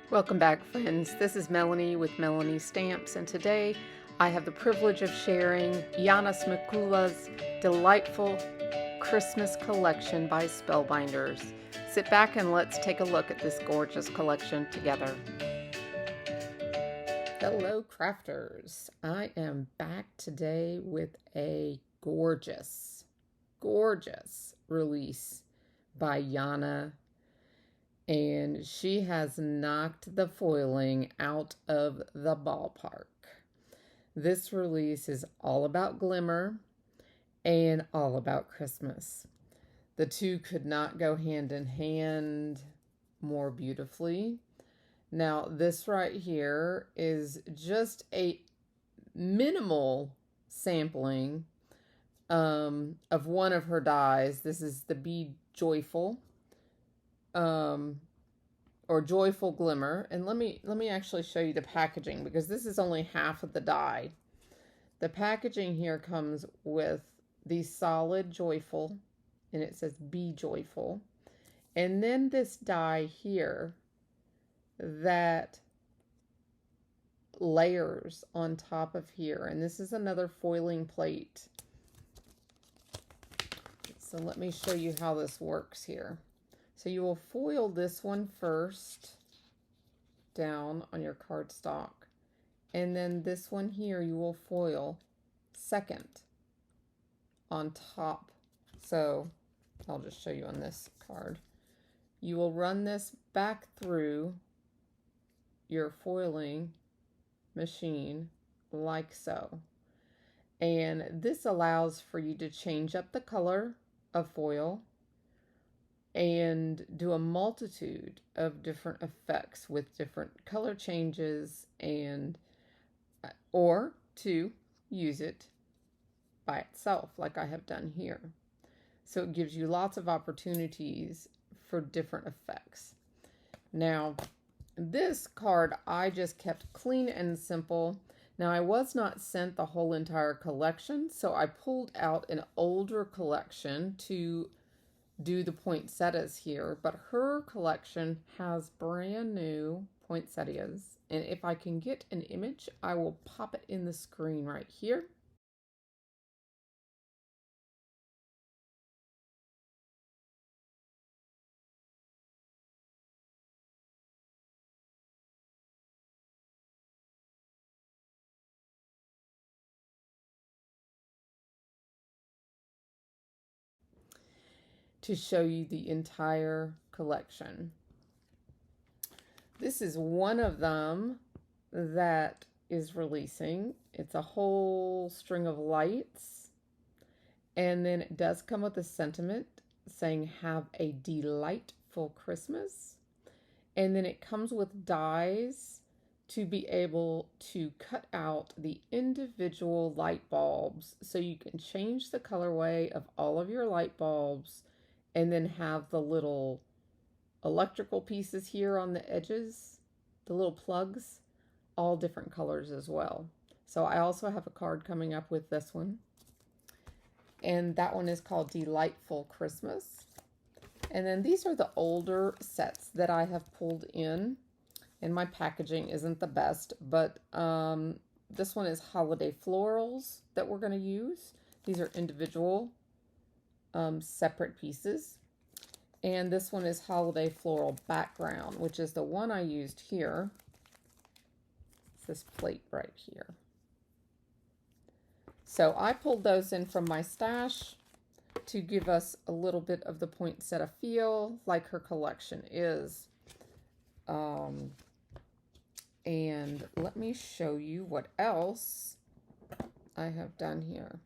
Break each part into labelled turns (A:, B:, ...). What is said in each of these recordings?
A: Welcome back, friends. This is Melanie with Melanie Stamps, and today I have the privilege of sharing Yana Smikula's delightful Christmas collection by Spellbinders. Sit back and let's take a look at this gorgeous collection together. Hello, crafters. I am back today with a gorgeous release by Yana, and she has knocked the foiling out of the ballpark. This release is all about glimmer and all about Christmas. The two could not go hand in hand more beautifully. Now, this right here is just a minimal sampling of one of her dies. This is the Be Joyful or Joyful Glimmer. And let me actually show you the packaging, because this is only half of the die. The packaging here comes with the solid Joyful, and it says Be Joyful. And then this die here that layers on top of here. And this is another foiling plate. So let me show you how this works here. So you will foil this one first down on your cardstock, and then this one here you will foil second on top. So I'll just show you on this card. You will run this back through your foiling machine like so. And this allows for you to change up the color of foil and do a multitude of different effects with different color changes, and or to use it by itself like I have done here. So it gives you lots of opportunities for different effects. Now, this card I just kept clean and simple. Now, I was not sent the whole entire collection, so I pulled out an older collection to do the poinsettias here, but her collection has brand new poinsettias. And if I can get an image, I will pop it in the screen right here. To show you the entire collection. This is one of them that is releasing. It's a whole string of lights, and then it does come with a sentiment saying have a delightful Christmas, and then it comes with dies to be able to cut out the individual light bulbs, so you can change the colorway of all of your light bulbs, and then have the little electrical pieces here on the edges, the little plugs, all different colors as well. So I also have a card coming up with this one. And that one is called De-Light-Ful Christmas. And then these are the older sets that I have pulled in. And my packaging isn't the best, but this one is Holiday Florals that we're going to use. These are individual separate pieces. And this one is Holiday Floral Background, which is the one I used here. It's this plate right here. So I pulled those in from my stash to give us a little bit of the poinsettia feel like her collection is. And let me show you what else I have done here,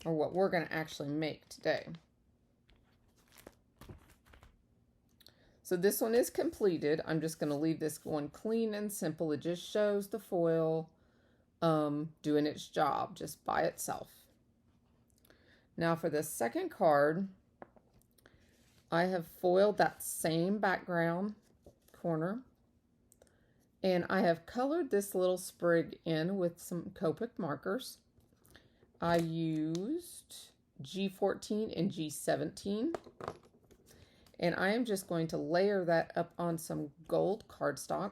A: or what we're going to actually make today. So this one is completed. I'm just going to leave this one clean and simple. It just shows the foil doing its job just by itself. Now for the second card, I have foiled that same background corner, and I have colored this little sprig in with some Copic markers. I used G14 and G17. And I am just going to layer that up on some gold cardstock.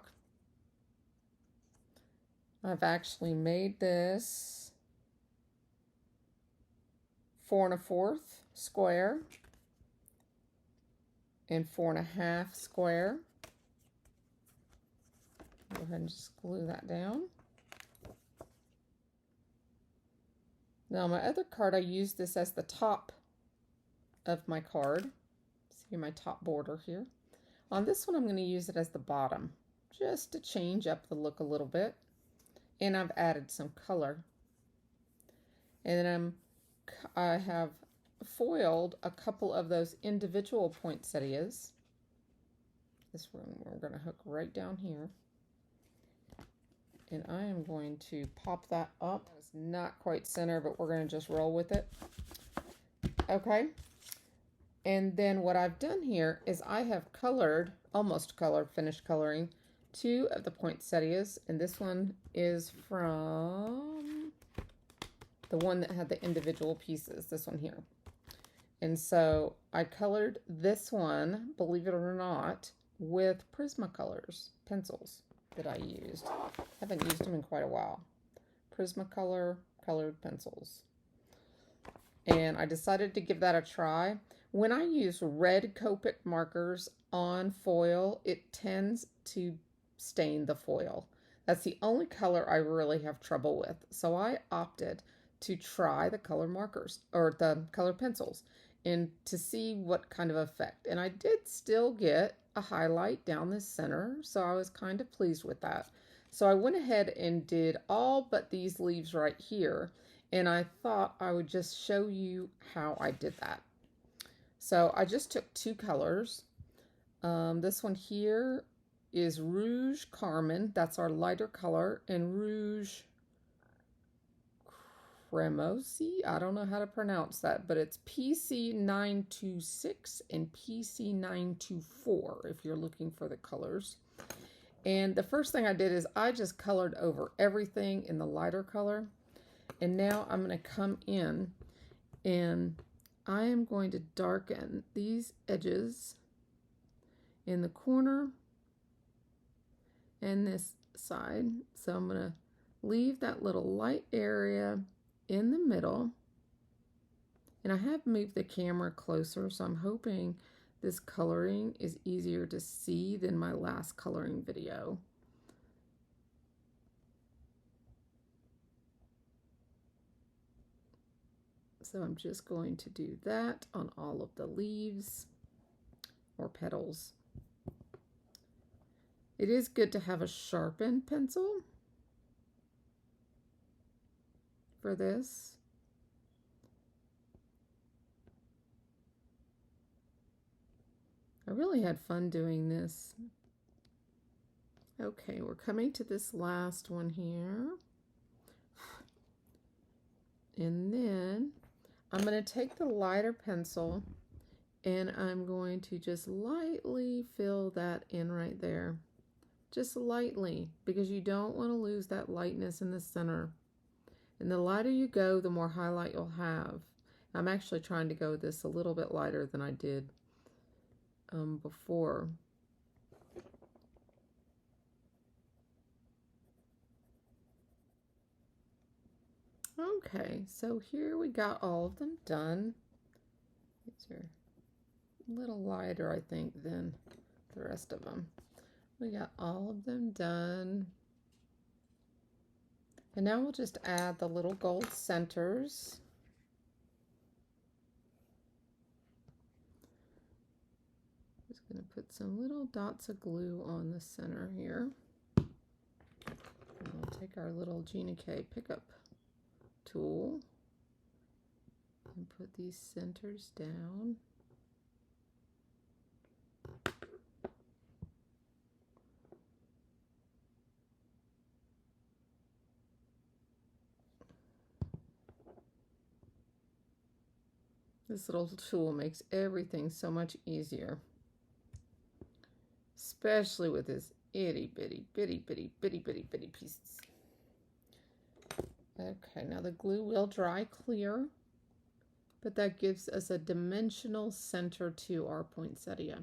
A: I've actually made this 4 1/4 square and 4 1/2 square. Go ahead and just glue that down. Now my other card, I used this as the top of my card. See my top border here. On this one, I'm going to use it as the bottom, just to change up the look a little bit. And I've added some color. And then I have foiled a couple of those individual poinsettias. This one we're going to hook right down here. And I am going to pop that up. It's not quite center, but we're going to just roll with it. Okay. And then what I've done here is I have colored, almost colored, finished coloring 2 of the poinsettias. And this one is from the one that had the individual pieces, this one here. And so I colored this one, believe it or not, with Prisma colors, pencils that I used. Haven't used them in quite a while. Prismacolor colored pencils. And I decided to give that a try. When I use red Copic markers on foil, it tends to stain the foil. That's the only color I really have trouble with. So I opted to try the color markers, or the color pencils, and to see what kind of effect. And I did still get a highlight down the center, so I was kind of pleased with that. So I went ahead and did all but these leaves right here, and I thought I would just show you how I did that. So I just took 2 colors. This one here is Rouge Carmine, that's our lighter color, and Rouge Cremosi, I don't know how to pronounce that, but it's PC926 and PC924 if you're looking for the colors. And the first thing I did is I just colored over everything in the lighter color. And now I'm going to come in and I am going to darken these edges in the corner and this side. So I'm going to leave that little light area in the middle, and I have moved the camera closer, so I'm hoping this coloring is easier to see than my last coloring video. So I'm just going to do that on all of the leaves or petals. It is good to have a sharpened pencil for this. I really had fun doing this. Okay, we're coming to this last one here. And then I'm going to take the lighter pencil and I'm going to just lightly fill that in right there. Just lightly, because you don't want to lose that lightness in the center. And the lighter you go, the more highlight you'll have. I'm actually trying to go this a little bit lighter than I did before. Okay, so here we got all of them done. These are a little lighter, I think, than the rest of them. We got all of them done. And now we'll just add the little gold centers. Just going to put some little dots of glue on the center here. And we'll take our little Gina K pickup tool and put these centers down. This little tool makes everything so much easier, especially with this itty bitty pieces. Okay, now the glue will dry clear, but that gives us a dimensional center to our poinsettia.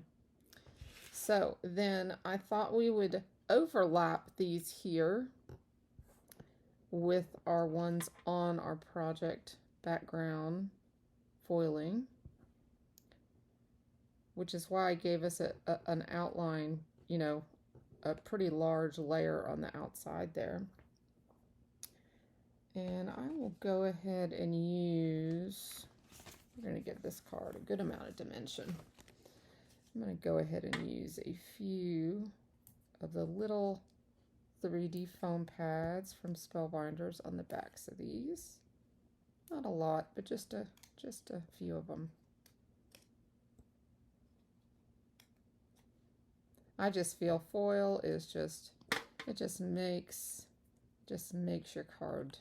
A: So then I thought we would overlap these here with our ones on our project background foiling, which is why I gave us an outline, you know, a pretty large layer on the outside there. And I will go ahead and use, we're going to give this card a good amount of dimension. I'm going to go ahead and use a few of the little 3D foam pads from Spellbinders on the backs of these. Not a lot, but just a few of them. I just feel foil is just, it just makes your card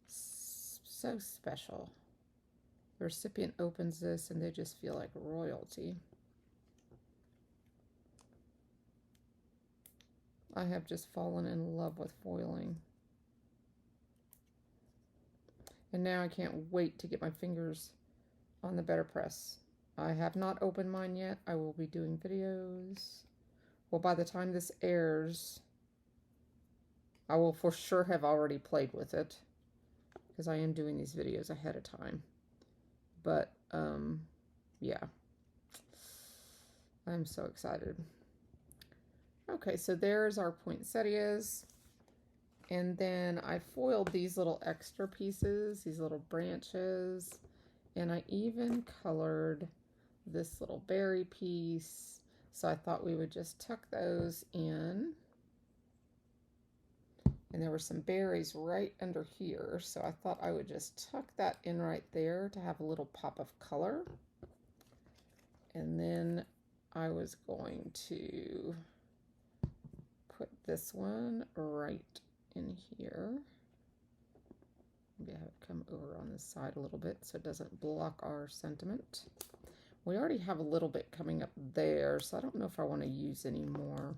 A: so special. The recipient opens this and they just feel like royalty. I have just fallen in love with foiling. And now I can't wait to get my fingers on the Better Press. I have not opened mine yet. I will be doing videos. Well, by the time this airs, I will for sure have already played with it, because I am doing these videos ahead of time. But, yeah. I'm so excited. Okay, so there's our poinsettias. And then I foiled these little extra pieces, these little branches. And I even colored this little berry piece. So I thought we would just tuck those in. And there were some berries right under here. So I thought I would just tuck that in right there to have a little pop of color. And then I was going to put this one right in here. Maybe I have it come over on this side a little bit so it doesn't block our sentiment. We already have a little bit coming up there, so I don't know if I want to use any more.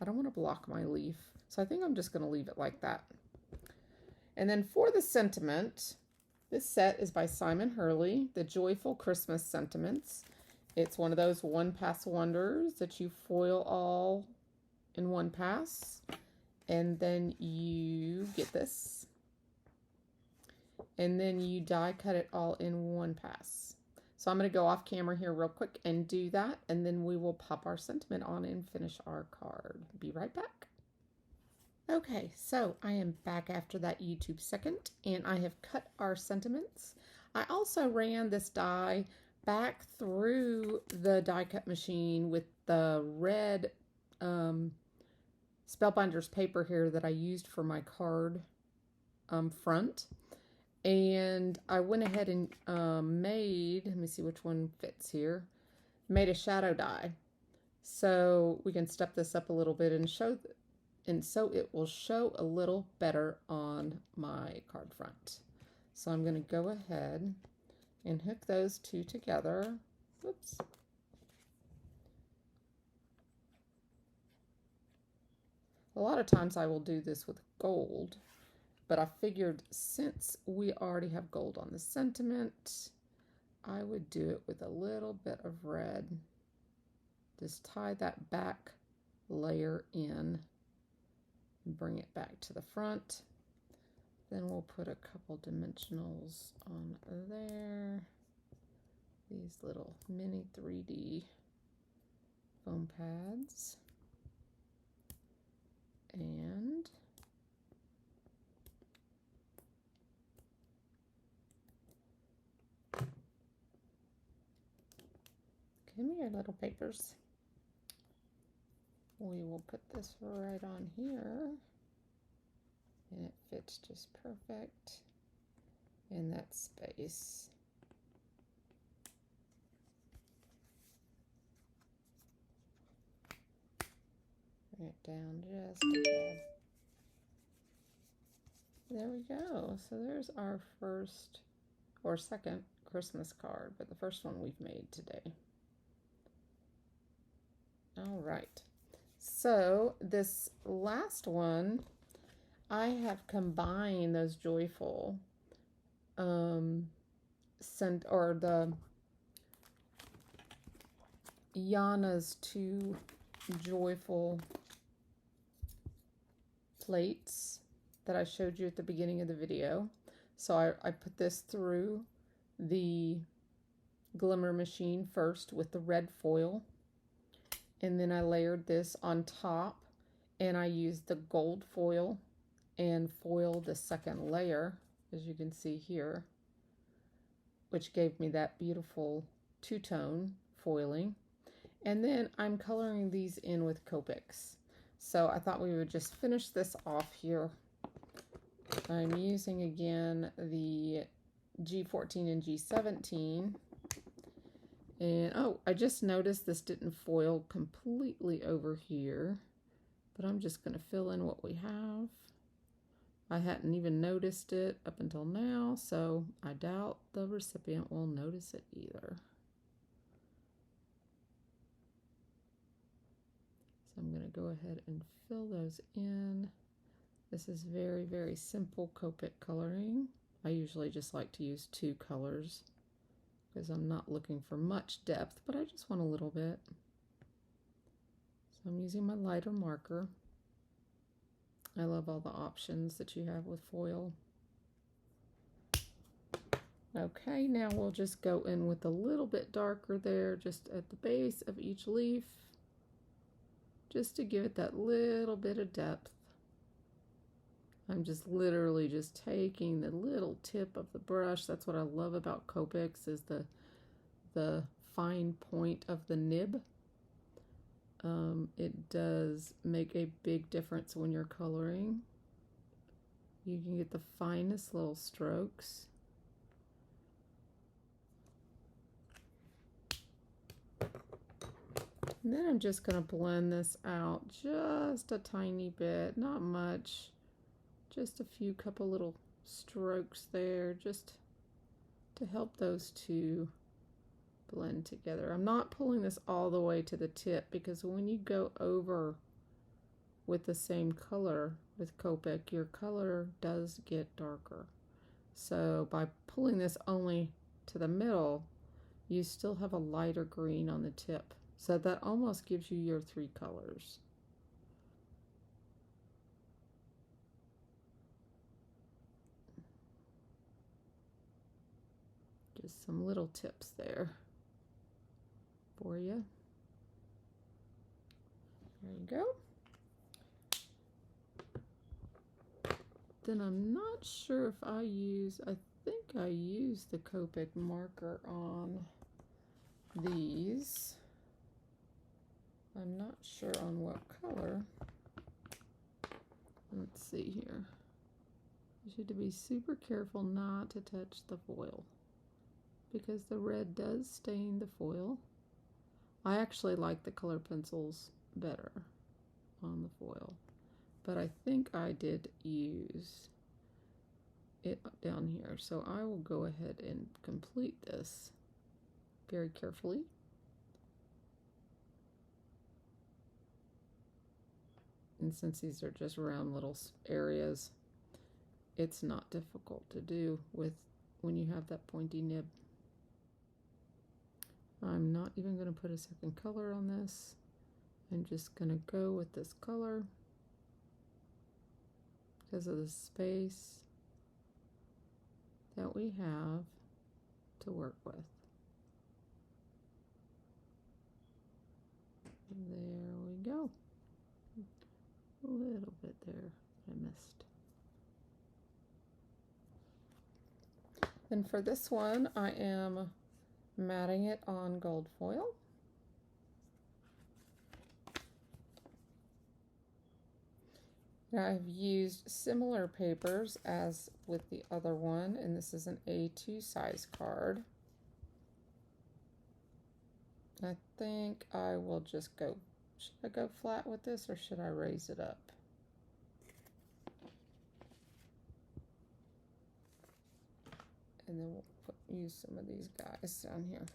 A: I don't want to block my leaf, so I think I'm just going to leave it like that. And then for the sentiment, this set is by Simon Hurley, the Joyful Christmas Sentiments. It's one of those one-pass wonders that you foil all in one pass, and then you get this, and then you die cut it all in one pass. So I'm going to go off camera here real quick and do that, and then we will pop our sentiment on and finish our card. Be right back. Okay, so I am back after that YouTube second, and I have cut our sentiments. I also ran this die back through the die cut machine with the red Spellbinders paper here that I used for my card front. And I went ahead and made, let me see which one fits here, made a shadow die. So we can step this up a little bit and show, and so it will show a little better on my card front. So I'm going to go ahead and hook those two together. Whoops. A lot of times I will do this with gold, but I figured since we already have gold on the sentiment, I would do it with a little bit of red. Just tie that back layer in and bring it back to the front. Then we'll put a couple dimensionals on there. These little mini 3D foam pads. And give me your little papers. We will put this right on here, and it fits just perfect in that space. Bring it down just a bit. There we go. So there's our first or second Christmas card, but the first one we've made today. All right. So this last one, I have combined those joyful scent, or the Yana's 2 Joyful plates that I showed you at the beginning of the video. So I put this through the glimmer machine first with the red foil, and then I layered this on top, and I used the gold foil and foiled the second layer, as you can see here, which gave me that beautiful two-tone foiling. And then I'm coloring these in with Copics. So I thought we would just finish this off here. I'm using again the G14 and G17. And oh, I just noticed this didn't foil completely over here, but I'm just going to fill in what we have. I hadn't even noticed it up until now, so I doubt the recipient will notice it either. So I'm going to go ahead and fill those in. This is very, very simple Copic coloring. I usually just like to use 2 colors because I'm not looking for much depth, but I just want a little bit. So I'm using my lighter marker. I love all the options that you have with foil. Okay, now we'll just go in with a little bit darker there, just at the base of each leaf, just to give it that little bit of depth. I'm just literally just taking the little tip of the brush. That's what I love about Copics, is the fine point of the nib. It does make a big difference when you're coloring. You can get the finest little strokes. And then I'm just going to blend this out just a tiny bit, not much, just a few couple little strokes there, just to help those two blend together. I'm not pulling this all the way to the tip, because when you go over with the same color with Copic, your color does get darker. So by pulling this only to the middle, you still have a lighter green on the tip. So that almost gives you your 3 colors. Just some little tips there for you. There you go. Then I'm not sure if I think I used the Copic marker on these. I'm not sure on what color. Let's see here. You should be super careful not to touch the foil, because the red does stain the foil. I actually like the color pencils better on the foil, but I think I did use it down here. So I will go ahead and complete this very carefully. And since these are just round little areas, it's not difficult to do with when you have that pointy nib. I'm not even going to put a second color on this. I'm just going to go with this color because of the space that we have to work with. There we go. A little bit there I missed. Then for this one, I am matting it on gold foil. Now I've used similar papers as with the other one, and this is an A2 size card. I think I will just go, should I go flat with this or should I raise it up? And then we'll use some of these guys down here.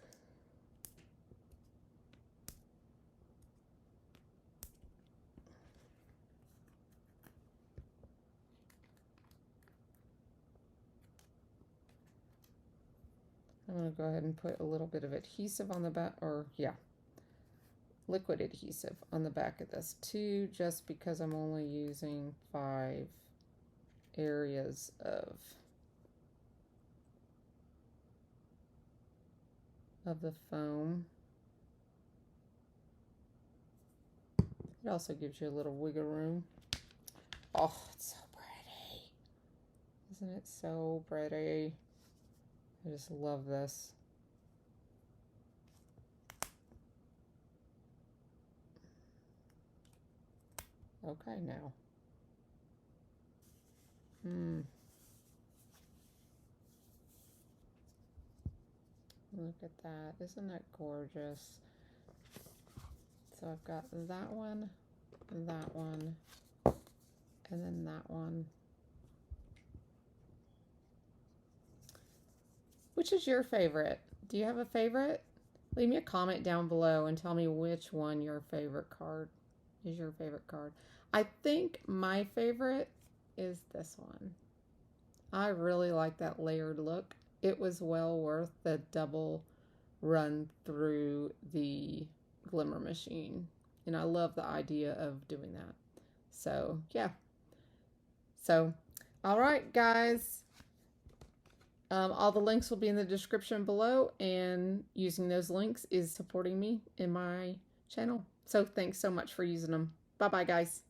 A: going to go ahead and put a little bit of adhesive on the back, or yeah, liquid adhesive on the back of this too, just because I'm only using 5 areas of the foam. It also gives you a little wiggle room. Oh, it's so pretty. Isn't it so pretty? I just love this. Okay, now. Look at that. Isn't that gorgeous? So I've got that one, and then that one. Which is your favorite? Do you have a favorite? Leave me a comment down below and tell me which one your favorite card is your favorite card. I think my favorite is this one. I really like that layered look. It was well worth the double run through the glimmer machine. And I love the idea of doing that. So, yeah. So, all right, guys. All the links will be in the description below, and using those links is supporting me in my channel. So, thanks so much for using them. Bye-bye, guys.